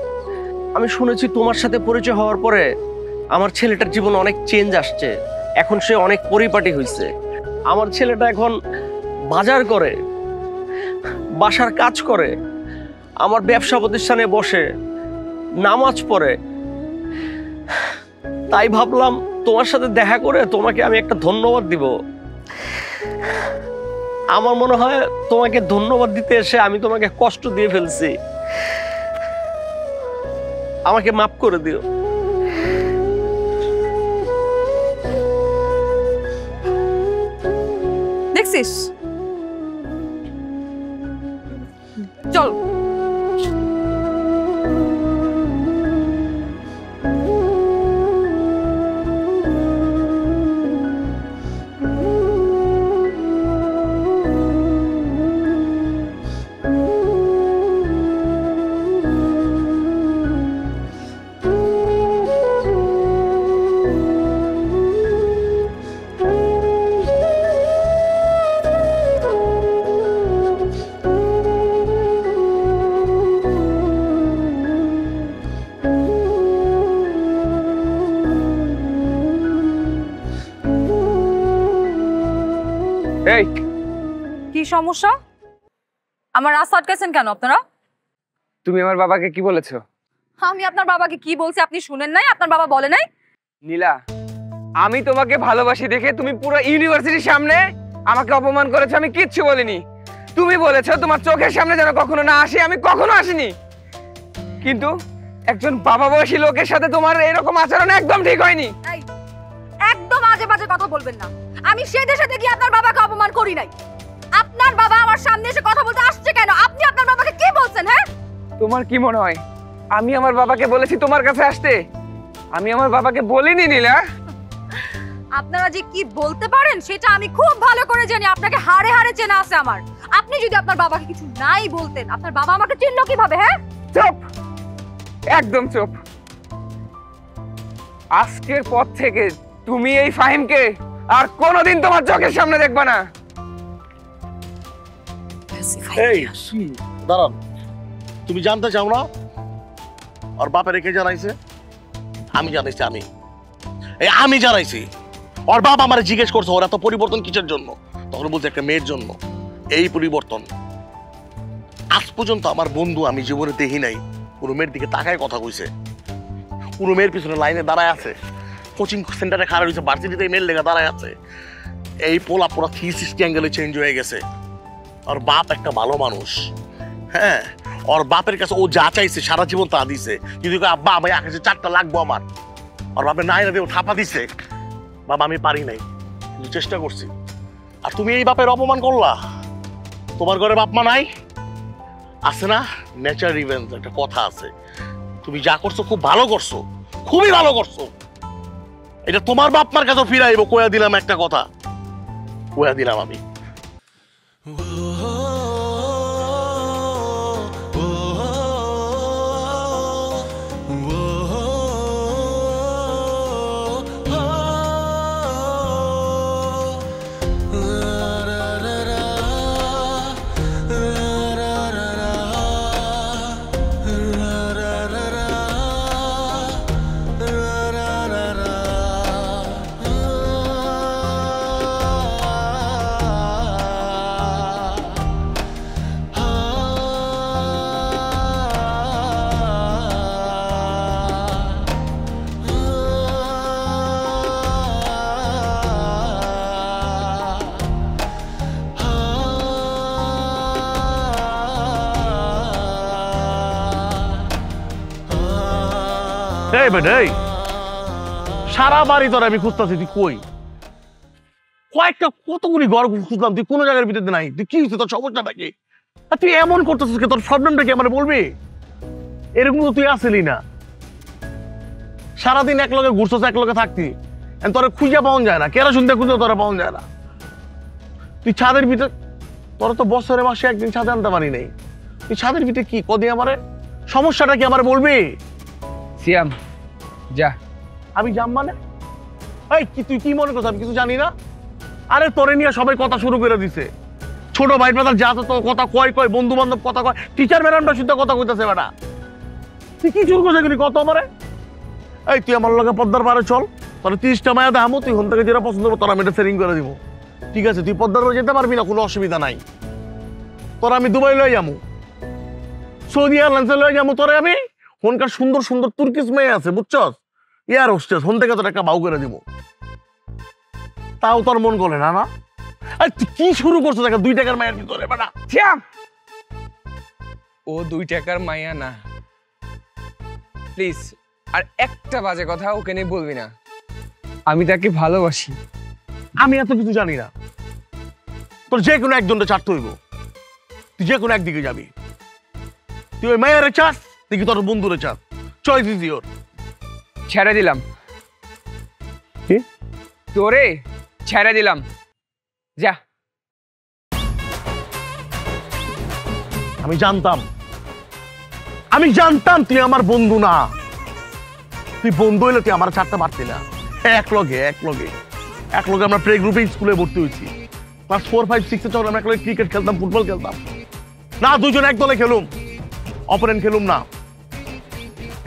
আমি শুনেছি তোমার সাথে পরিচয় হওয়ার পরে আমার ছেলেটার জীবনে অনেক চেঞ্জ আসছে, এখন সে অনেক পরিপাটি হয়েছে। আমার ছেলেটা এখন বাজার করে, বাসার কাজ করে, আমার ব্যবসা প্রতিষ্ঠানে বসে নামাজ পড়ে। তাই ভাবলাম তোমার সাথে দেখা করে তোমাকে আমি একটা ধন্যবাদ দিব। আমার মনে হয় তোমাকে ধন্যবাদ দিতে এসে আমি তোমাকে কষ্ট দিয়ে ফেলছি, আমাকে মাফ করে দিও। দেখছিস, চল। এই কি সমস্যা? আমার রাস্তা আটকাইছেন কেন আপনারা? তুমি আমার বাবাকে কি বলেছো? আমি আপনার বাবাকে কি বলছি আপনি শুনেন নাই? আপনার বাবা বলে নাই? নীলা, আমি তোমাকে ভালোবাসি দেখে তুমি পুরো ইউনিভার্সিটির সামনে আমাকে অপমান করেছো, আমি কিচ্ছু বলিনি। তুমি বলেছো তোমার চোখের সামনে যেন কখনো না আসি, আমি কখনো আসিনি। কিন্তু একজন বাবা বয়সী লোকের সাথে তোমার এরকম আচরণ একদম ঠিক হয়নি। একদম আজে বাজে কথা বলবেন না। আমি সেই দেশে গিয়ে আপনার বাবাকে অপমান করি নাই। আপনার বাবা আমার সামনে এসে কথা বলতে আসছে কেন? আপনি আপনার বাবাকে কি বলছেন? হ্যাঁ, তোমার কি মনে হয় আমি আমার বাবাকে বলেছি তোমার কাছে আসতে? আমি আমার বাবাকে বলিনি নীলা। আপনারা যে কি বলতে পারেন সেটা আমি খুব ভালো করে জানি। আপনাকে হাড়ে হাড়ে চেনা আছে আমার। আপনি যদি আপনার বাবাকে কিছু নাই বলতেন, আপনার বাবা আমাকে চিনলো কিভাবে? হ্যাঁ, চুপ, একদম চুপ। আজকের পর থেকে তুমি এই ফাহিমকে আর কোনোদিন তোমার চোখের সামনে দেখবা না। এই দাঁড়ান, তুমি জানতে চাও না ওর বাপের কে জানাইছে? আমি জানাইছি। আমি জানাইছি। ওর বাবা আমার জিজ্ঞেস করছে ওর এত পরিবর্তন কিসের জন্য, তখন বলছে একটা মেয়ের জন্য। এই পরিবর্তন আজ পর্যন্ত আমার বন্ধু আমি জীবনে দেখি নাই কোনো মেয়ের দিকে তাকায় কথা কইছে। কোনো মেয়ের পিছনে লাইনে দাঁড়ায় আছে, কোচিং সেন্টারে খারাপ হয়েছে, ভার্সিটিতে মেয়ের লেগে দাঁড়ায় আছে। এই পোলা পুরা 360 অ্যাঙ্গেলে চেঞ্জ হয়ে গেছে। ওর বাপ একটা ভালো মানুষ, হ্যাঁ। ওর বাপের কাছে ও যা চাইছে সারা জীবন তা দিছে। যদি আব্বা আমি আকাশে 4টা লাগবো আমার, ওর বাপের নাই না দিয়ে থাপা দিছে। বাবা আমি পারি নাই, কিন্তু চেষ্টা করছি। আর তুমি এই বাপের অপমান করলা। তোমার ঘরে বাপ মা নাই? আছে না, নেচার রিভেঞ্জ একটা কথা আছে। তুমি যা করছো খুব ভালো করছো, খুবই ভালো করছো। এটা তোমার বাপ মার কাছে ফিরাইবো। কয়া দিলাম একটা কথা, কয়া দিলাম আমি। সারা বাড়ি তোর আমি খুঁজতেছি, তুই কই? কয়েকটা কতগুলি ঘর খুঁজলাম, তুই কোনো জায়গার ভিতরে নাই। তুই কি হচ্ছে, তোর সমস্যাটা কি? তুই এমন করতেছিস, তোর প্রবলেমটা কি আমার বলবি? এরকম তো তুই আসলি না। সারাদিন এক লগে ঘুরছস, এক লগে থাকতি, তোরা খুঁজে পাওয়া যায় না। কেরোসিন খুঁজে তোরা পাওয়া যায় না। তুই ছাদের ভিতরে, তোরা তো বছরে মাসে একদিন ছাদে আনতে পারি নাই। তুই ছাদের ভিতরে কি কদি? আমারে সমস্যাটা কি আমার বলবি? সিয়াম যা। আমি যাম মানে? এই কি তুই কি মনে করছিস আমি কিছু জানি না? আরে তোরে নিয়ে সবাই কথা শুরু করে দিছে। ছোট ভাই ব্রাদার যা আছে তো কথা কয় কয়, বন্ধু বান্ধব কথা কয়, টিচার ম্যাডামটা শুদ্ধ কথা কইতাছে বেটা। তুই কি চুল করছে কত আমারে? এই তুই আমার লগে পদ্মার পারে চল, তাহলে 30টা মায়া দেখামো, তুই হন থেকে যেটা পছন্দ করবো তোরা আমি এটা সেটিং করে দিব। ঠিক আছে, তুই পদ্মার পারে যেতে পারবি না, কোনো অসুবিধা নাই। তোরা আমি দুবাই লয়ে যাবো, সৌদি এয়ারলাইন্সে লয়ে যাবো তোরে আমি। হনকার সুন্দর সুন্দর তুর্কিশ মেয়ে আছে বুঝছস, এয়ার হোস্টেস, হন থেকে তোর একটা বাউ করে দিব। তাও তোর মন গলে না? না তুই কি শুরু করছো? দেখা 2 টাকার মায়ের ভিতরে বেটা। শ্যাম, ও 2 টাকার মাইয়া না, প্লিজ। আর একটা বাজে কথা ওকে নিয়ে বলবি না, আমি তাকে ভালোবাসি। আমি এত কিছু জানি না, তোর যে কোনো একজনটা ছাড়তে হইব, তুই যে কোনো একদিকে যাবি। তুই ওই মায়ের চাস দেখি তোর বন্ধুরে চাস, চয়েস ইজ ইওর। ছেড়ে দিলাম। কি? তোরে ছেড়ে দিলাম, যা। আমি জানতাম তুই আমার বন্ধু না। তুই বন্ধু হইলে তুই আমার ছাড়তে পারতি না। এক লগে আমরা প্লে গ্রুপে স্কুলে ভর্তি হয়েছি। ক্লাস 4, 5, 6 এ আমরা একলগে ক্রিকেট খেলতাম, ফুটবল খেলতাম না, দুইজন এক দলে খেলুম, অপোনেন্ট খেলুম না।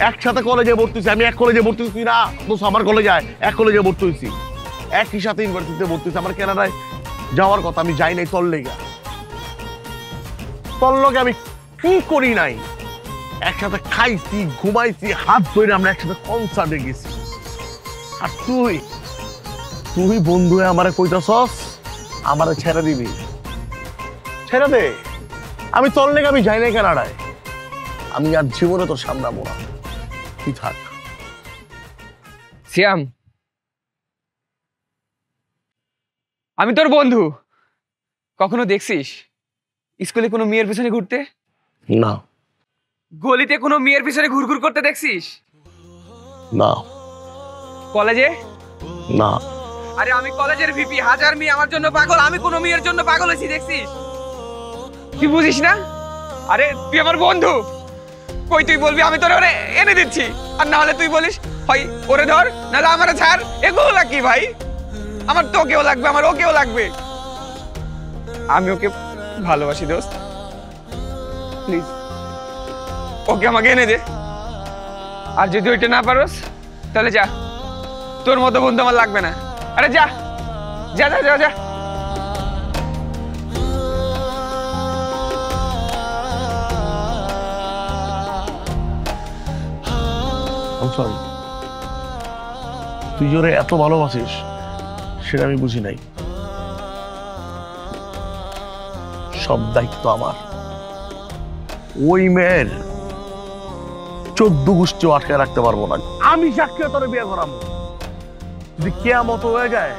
একসাথে কলেজে ভর্তি হয়েছি, আমি এক কলেজে ভর্তি হয়েছি না, দোষ আমার কলেজে এক কলেজে ভর্তি হয়েছি, একই সাথে ইউনিভার্সিটিতে ভর্তি হয়েছি। আমার কানাডায় যাওয়ার কথা, আমি যাই নাই তোর লেগা। তোর লগে আমি কি করি নাই, একসাথে খাইছি, ঘুমাইছি, হাত ধরে আমরা একসাথে কনসার্টে গেছি। আর তুই বন্ধু হয়ে আমারে কইতাছস আমারে ছেড়ে দিবি? ছেড়ে দে, আমি তোর লেগে আমি যাই নাই কানাডায়, আমি আর জীবনে তোর সামনে আবো না, তুই থাক। শ্যাম, আমি তোর বন্ধু, কখনো দেখছিস স্কুলে কোনো মেয়ের পিছনে ঘুরতে? না। গলিতে কোনো মেয়ের পিছনে ঘুরঘুর করতে দেখছিস? না। কলেজে? না। আরে আমি কলেজের ভিপি, 1000 মেয়ে আমার জন্য পাগল, আমি কোনো মেয়ের জন্য পাগল হয়েছি দেখছিস? তুই বুঝিস না? আরে তুই আমার বন্ধু, কই তুই বলবি আমি তোরে এনে দিচ্ছি, আর না হলে তুই বলিস হয় ওরে ধর, নাহলে আমারে ছাড়। এগুলো কি ভাই? আমার তোকেও লাগবে, আমার ওকেও লাগবে। আমি ওকে ভালোবাসি দোস্ত, প্লিজ ওকে আমাকে এনে দে। আর যদি ওইটা না পারোস তাহলে যা, তোর মতো বন্ধু আমার লাগবে না। আরে যা যা যা যা যা। সরি, তুই জোরে এত ভালোবাসিস সেটা আমি বুঝি নাই। সব দায়িত্ব আমার। ওই মেয়ের 14 গোষ্ঠী আটকে রাখতে পারবো না। আমি সাক্ষী তোরে বিয়ে করাবো, যদি কিয়ামত হয়ে যায়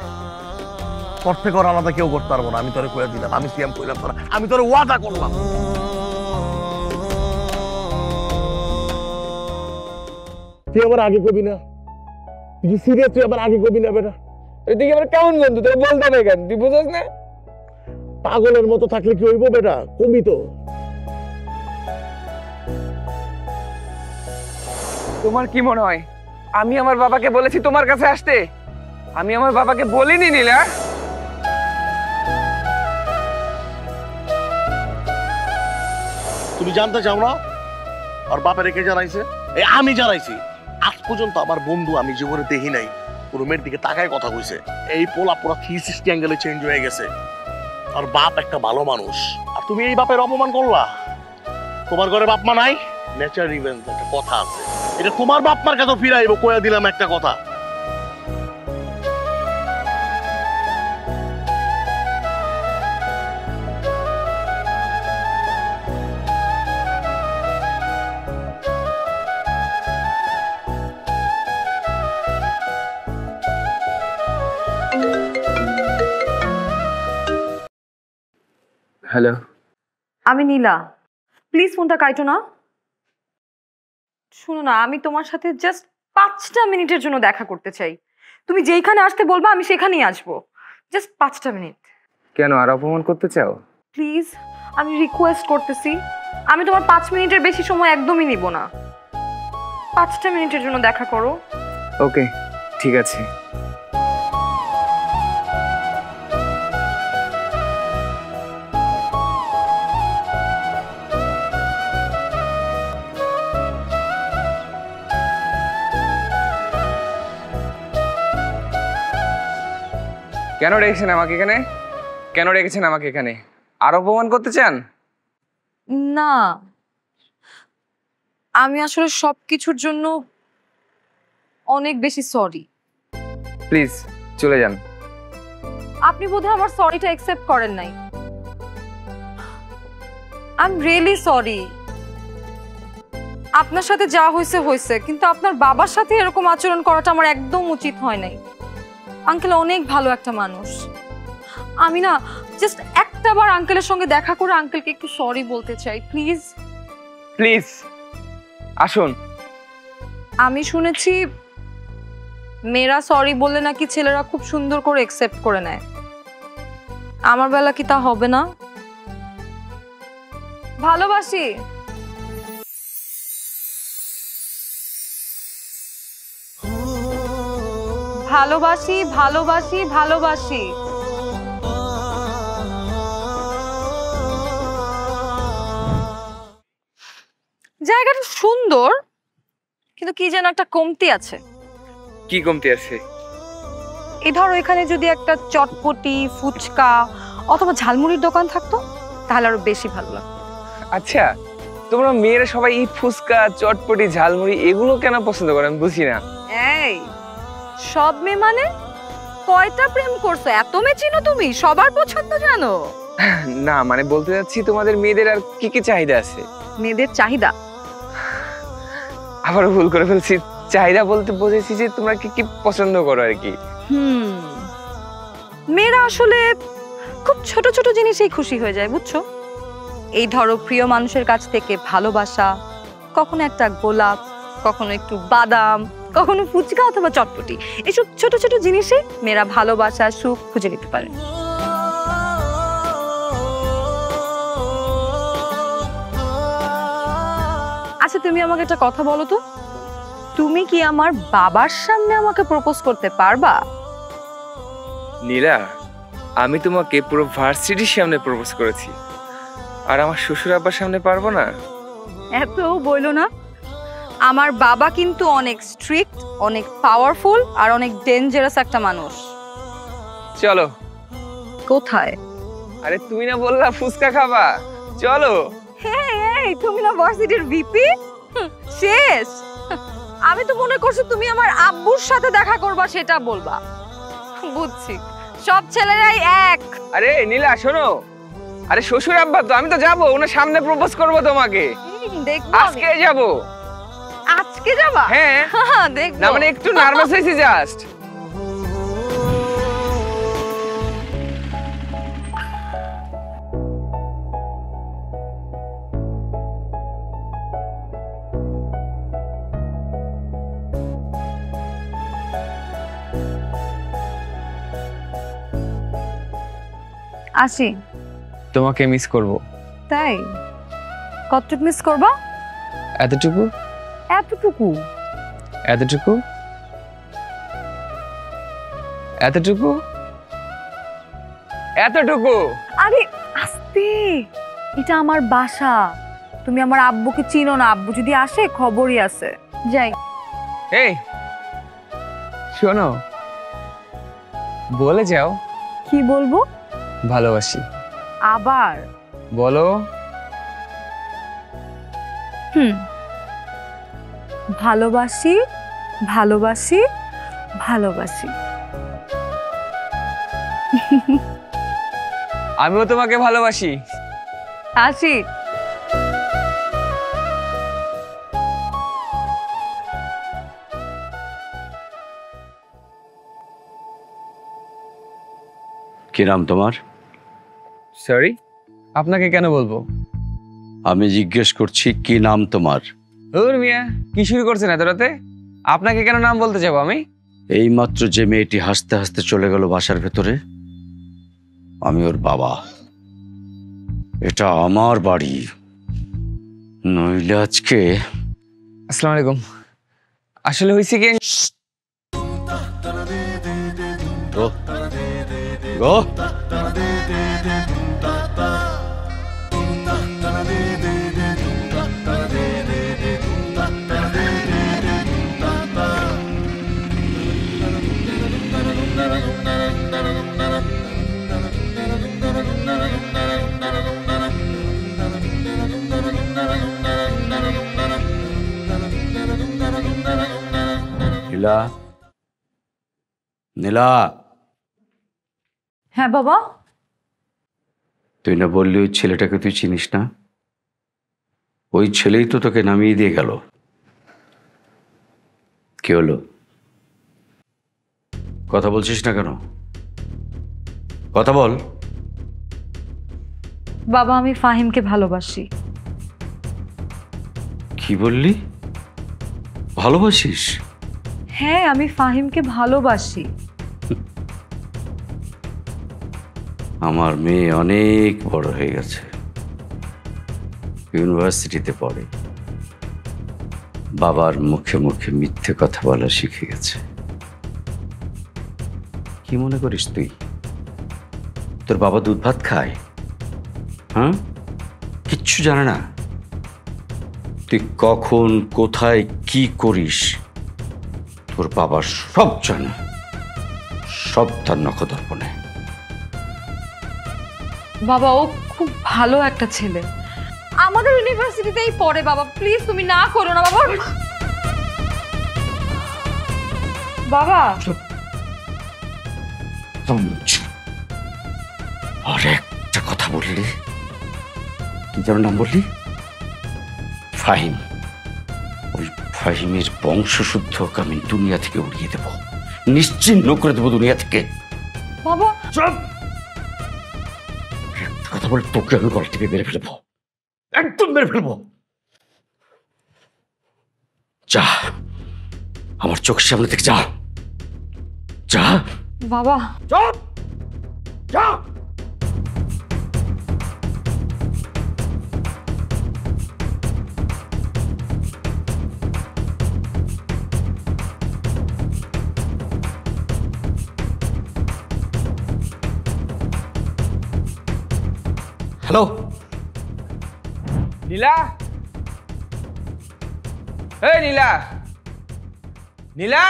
তোর থেকে ওর আলাদা কেউ করতে পারবো না। আমি তোরে কইয়া দিলাম, আমি সিয়াম কইলাম তোরা, আমি তোরে ওয়াদা করলাম। তুই আমার আগে কবি না, তুই সিরিয়াস, তুই আমার আগে কবি না বেটা। তুই আমার কেমন বন্ধু, তুই বলতে না কেন? তুই বুঝছ না? পাগলের মতো থাকলে কি হইব বেটা, কবি তো। তোমার কি মনে হয় আমি আমার বাবাকে বলেছি তোমার কাছে আসতে? আমি আমার বাবাকে বলিনি নীলা। তুমি জানতে চাও না আর বাপে রেখে জানাইছে? আমি জানাইছি। আজ পর্যন্ত আমার বন্ধু আমি জীবনে দেখি নাই কোনো মেয়ের দিকে তাকায় কথা কইছে। এই পোলা পুরা 360 অ্যাঙ্গেলে চেঞ্জ হয়ে গেছে। আর বাপ একটা ভালো মানুষ, আর তুমি এই বাপের অপমান করলা। তোমার ঘরে বাপ মা নাই, নেচার রিভেঞ্জ একটা কথা আছে, এটা তোমার বাপ মার কাছে ফিরাইব, কইয়া দিলাম একটা কথা। হ্যালো, আমি নীলা, প্লিজ ফোনটা কাটো না। শোনো না, আমি তোমার সাথে জাস্ট 5টা মিনিটের জন্য দেখা করতে চাই। তুমি যেইখানে আসতে বলবা আমি সেখানেই আসবো, জাস্ট 5টা মিনিট। কেন আর অপমান করতে চাও? প্লিজ, আমি রিকোয়েস্ট করতেছি, আমি তোমার 5 মিনিটের বেশি সময় একদমই নিব না। 5টা মিনিটের জন্য দেখা করো। ওকে, ঠিক আছে। কেন রেখেছেন আমাকে এখানে? কেন রেখেছেন আমাকে এখানে? আর অপমান করতে চান? না, আমি আসলে সবকিছুর জন্য অনেক বেশি সরি। প্লিজ চলে যান। আপনি বোধহয় আমার সরিটা অ্যাকসেপ্ট করেন নাই। I am really sorry. আপনার সাথে যা হয়েছে হয়েছে, কিন্তু আপনার বাবার সাথে এরকম আচরণ করাটা আমার একদম উচিত হয় নাই। আঙ্কেল অনেক ভালো একটা মানুষ। আমি না জাস্ট একটাবার আঙ্কেলের সঙ্গে দেখা করে আঙ্কেলকে একটু সরি বলতে চাই, প্লিজ। প্লিজ আসুন। আমি শুনেছি মেয়েরা সরি বললে নাকি ছেলেরা খুব সুন্দর করে অ্যাকসেপ্ট করে নেয়। আমার বেলা কি তা হবে না? ভালোবাসি। ভালোবাসি ভালোবাসি ভালোবাসি। জায়গাটা সুন্দর, কিন্তু কি যেন একটা কমতি আছে। কি কমতি আছে? এই ধরো এখানে যদি একটা চটপটি, ফুচকা অথবা ঝালমুড়ির দোকান থাকতো তাহলে আরো বেশি ভালো লাগতো। আচ্ছা, তোমরা মেয়েরা সবাই এই ফুচকা, চটপটি, ঝালমুড়ি এগুলো কেন পছন্দ করে আমি বুঝি না। এই সব মেয়ে মানে কয়টা প্রেম করছো? এত মেয়ে চিনো তুমি? সবার পছন্দ জানো? না মানে বলতে যাচ্ছি তোমাদের মেয়েদের আর কি কি চাহিদা আছে? মেয়েদের চাহিদা? আবার ভুল করে ফেলছি। চাহিদা বলতে বুঝেছি যে তোমরা কি কি পছন্দ করো আর কি। মেয়েরা আসলে খুব ছোট ছোট জিনিসেই খুশি হয়ে যায়, বুঝছো? এই ধরো প্রিয় মানুষের কাছ থেকে ভালোবাসা, কখনো একটা গোলাপ, কখনো একটু বাদাম, কখনো ফুচকা অথবা চটপটি। এসব ছোট ছোট জিনিসে মেয়েরা ভালোবাসা, সুখ খুঁজে নিতে পারে। আচ্ছা তুমি আমাকে একটা কথা বলো তো, তুমি কি আমার বাবার সামনে আমাকে প্রপোজ করতে পারবা? নীলা, আমি তোমাকে পুরো ভার্সিটির সামনে প্রপোজ করেছি, আর আমার শ্বশুর আব্বার সামনে পারবো না? এত বইলো না। আমার বাবা কিন্তু অনেক স্ট্রিক্ট, অনেক পাওয়ারফুল আর অনেক ডেঞ্জারাস একটা মানুষ। চলো। কোথায়? আরে তুমি না বললা ফুচকা খাবা, চলো। এই তুমি না ভার্সিটির ভিপি? শেষ। আমি তো মনে করছি তুমি আমার আব্বুর সাথে দেখা করবা, সেটা বলবা। বুঝছি, সব ছেলেরাই এক। আরে নীলা শোনো, আরে শ্বশুর আব্বা তো, আমি তো যাবো ওনার সামনে প্রপোজ করবো তোমাকে। দেখবো আজকে যাবো। আজকে যাবা? হ্যাঁ দেখবো। না মানে একটু নার্ভাস হয়েছি জাস্ট। আসি। তোমাকে মিস করব। তাই? কতটুকু মিস করবা? এতটুকু। এতটুকু? এতটুকু। এতটুকু। এতটুকু। আরে আস্তে, এটা আমার বাসা। তুমি আমার আব্বুকে চিনো না, আব্বু যদি আসে খবরই আছে। যাই। এই শোনো, বলে যাও। কি বলবো? ভালোবাসি। আবার বলো। ভালোবাসি ভালোবাসি ভালোবাসি। আমিও তোমাকে ভালোবাসি। আসি। কি নাম তোমার? সরি, আপনাকে কেন বলবো? আমি জিজ্ঞেস করছি কি নাম তোমার? ওর মিয়া, কি শুরু করছেন এত রাতে? আপনাকে কেন নাম বলতে যাবো আমি? এইমাত্র যে মেয়েটি হাসতে হাসতে চলে গেল বাসার ভেতরে, আমি ওর বাবা। এটা আমার বাড়ি, নইলে আজকে। আসসালামু আলাইকুম। আসলে হয়েছে কি, গো গো নীলা, নীলা, হ্যাঁ বাবা। তুই না বললি ওই ছেলেটাকে তুই চিনিস না? ওই ছেলেই তো তোকে নামিয়ে দিয়ে গেল। কি হলো? কথা বলছিস না কেন? কথা বল। বাবা আমি ফাহিমকে ভালোবাসি। কি বললি? ভালোবাসিস? হ্যাঁ আমি ফাহিমকে ভালোবাসি। আমার মেয়ে অনেক বড় হয়ে গেছে, ইউনিভার্সিটিতে পড়ে, বাবার মুখে মুখে মিথ্যে কথা বলা শিখে গেছে। কি মনে করিস তুই তোর বাবা দুধ ভাত খায়? হ্যাঁ, কিচ্ছু জানে না। তুই কখন কোথায় কি করিস তোর বাবা সব জানে, সব তার নখদর্পণে। বাবা ও খুব ভালো একটা ছেলে, আমাদের ইউনিভার্সিটিতেই পড়ে। বাবা প্লিজ তুমি না করো না বাবা। বাবা আর একটা কথা বললি, কি যেন নাম বললি? ফাহিম। ওই ফাহিমের বংশশুদ্ধকে আমি দুনিয়া থেকে উড়িয়ে দেব, নিশ্চিহ্ন করে দেবো দুনিয়া থেকে। বাবা চুপ! একটা কথা বলে তোকে আমি গলা থেকে মেরে ফেলবো, একদম মেরে ফেলবো। যা, আমার চোখের সামনে থেকে যা, যা। বাবা চুপ! যা। হ্যালো নীলা, এই নীলা, নীলা,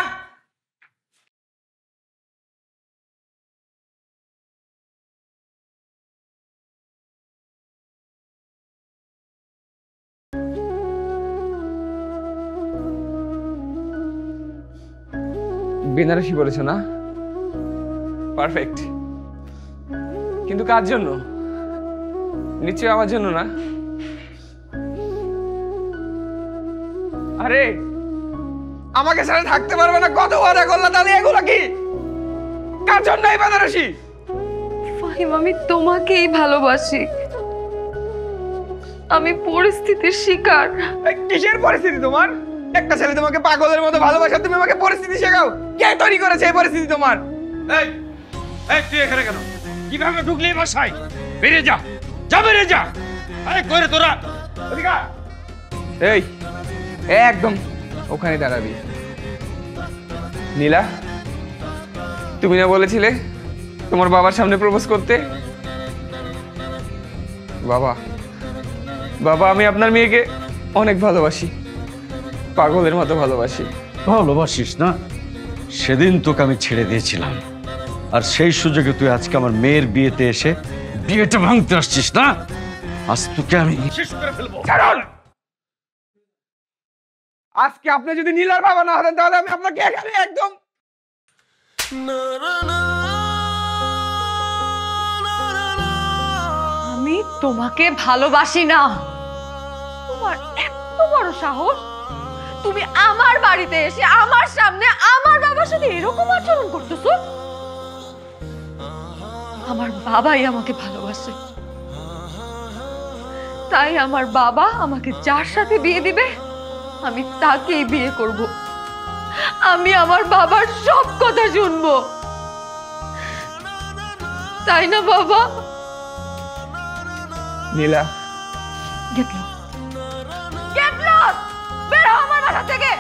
বেনারসি বলেছো না? পারফেক্ট। কিন্তু কার জন্য? নিশ্চয় আমার জন্য না? আরে আমাকে ছাড়া থাকতে পারবে না, কত ওয়াদা করলা, তাহলে এগুলো কি? কার জন্য এই বেনারসি? ফাহিম আমি তোমাকেই ভালোবাসি। আমি পরিস্থিতির শিকার। কিসের পরিস্থিতি তোমার? একটা ছেলে তোমাকে পাগলের মতো ভালোবাসা, তুমি আমাকে পরিস্থিতি শেখাও? কে তৈরি করেছে এই পরিস্থিতি তোমার? এই এই তুই এখানে কেন? কিভাবে ঢুকলি এই বাসায়? বেরিয়ে যা, যা বেরিয়ে যা। আরে কইরে তোরা এদিকে আয়। এই একদম ওখানে দাঁড়াবি। নীলা, তুমি না বলেছিলে তোমার বাবার সামনে প্রপোজ করতে? বাবা, বাবা আমি আপনার মেয়েকে অনেক ভালোবাসি, পাগলের মতো ভালোবাসি। ভালোবাসিস না? সেদিন তোকে আমি ছেড়ে দিয়েছিলাম, আর সেই সুযোগে তুই আজকে আমার মেয়ের বিয়েতে এসে বিয়েটা ভাঙতে আসছিস না? আজ তোকে আমি শেষ করে ফেলবো। কারণ আজকে আপনি যদি নীলার বাবা না হতেন তাহলে আমি আপনাকে এখানে একদম আমি তোমাকে ভালোবাসি না। তোমার এত বড় সাহস, তুমি আমার বাড়িতে এসে আমার সামনে আমার বাবার সাথে এরকম আচরণ করতেছো? আমার বাবাই আমাকে ভালোবাসে, তাই আমার বাবা আমাকে যার সাথে বিয়ে দিবে আমি তাকেই বিয়ে করব। আমি আমার বাবার সব কথা শুনবো, তাই না বাবা? নীলা, গেট লস, বের হও আমার বাসা থেকে।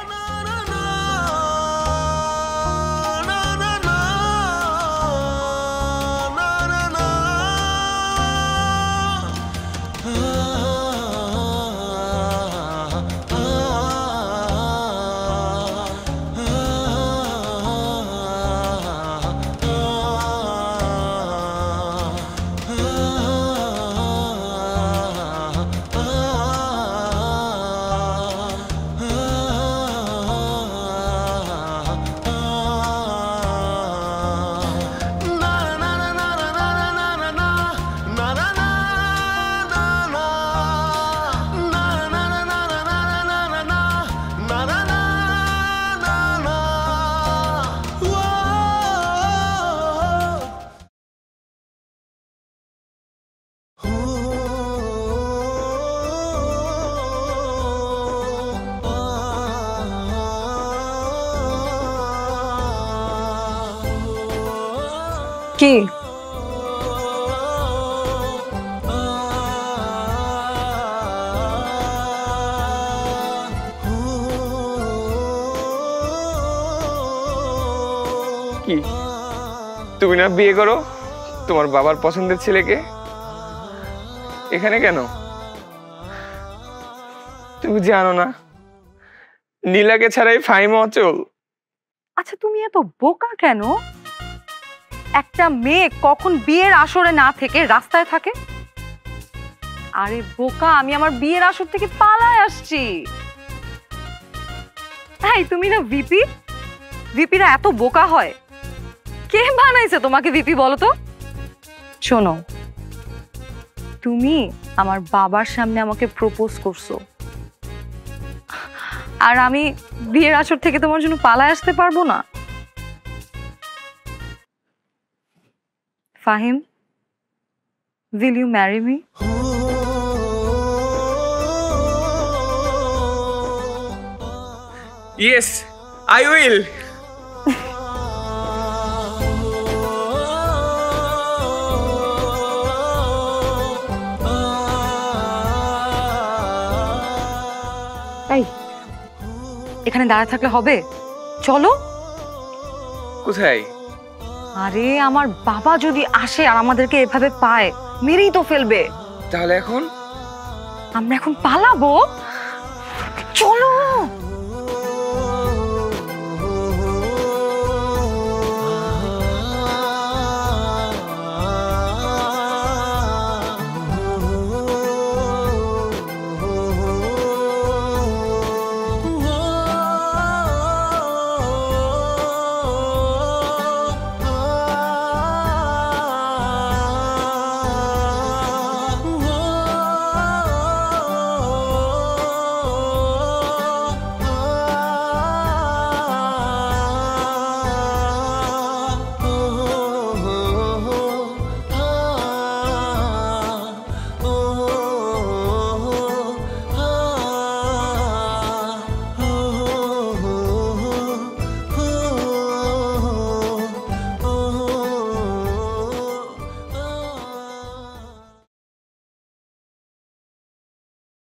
কি কি তুমি না বিয়ে করো তোমার বাবার পছন্দের ছেলেকে? এখানে কেন? তুমি জানো না নীলাকে ছাড়াই ফাহিম অচল। আচ্ছা তুমি এত বোকা কেন? একটা মেয়ে কখন বিয়ের আসরে না থেকে রাস্তায় থাকে? আরে বোকা, আমি আমার বিয়ের আসর থেকে পালায় আসছি। তাই তুমি না ভিপি? ভিপিরা এত বোকা হয়? কে বানাইছে তোমাকে ভিপি বলো তো? শোনো, তুমি আমার বাবার সামনে আমাকে প্রপোজ করছো, আর আমি বিয়ের আসর থেকে তোমার জন্য পালায় আসতে পারবো না। Fahim, will you marry me? Yes, I will. এই, এখানে দাঁড়ায় থাকলে হবে? চলো। কোথায়? আরে আমার বাবা যদি আসে আর আমাদেরকে এভাবে পায়, মেরেই তো ফেলবে। তাহলে এখন আমরা এখন পালাবো। চলো।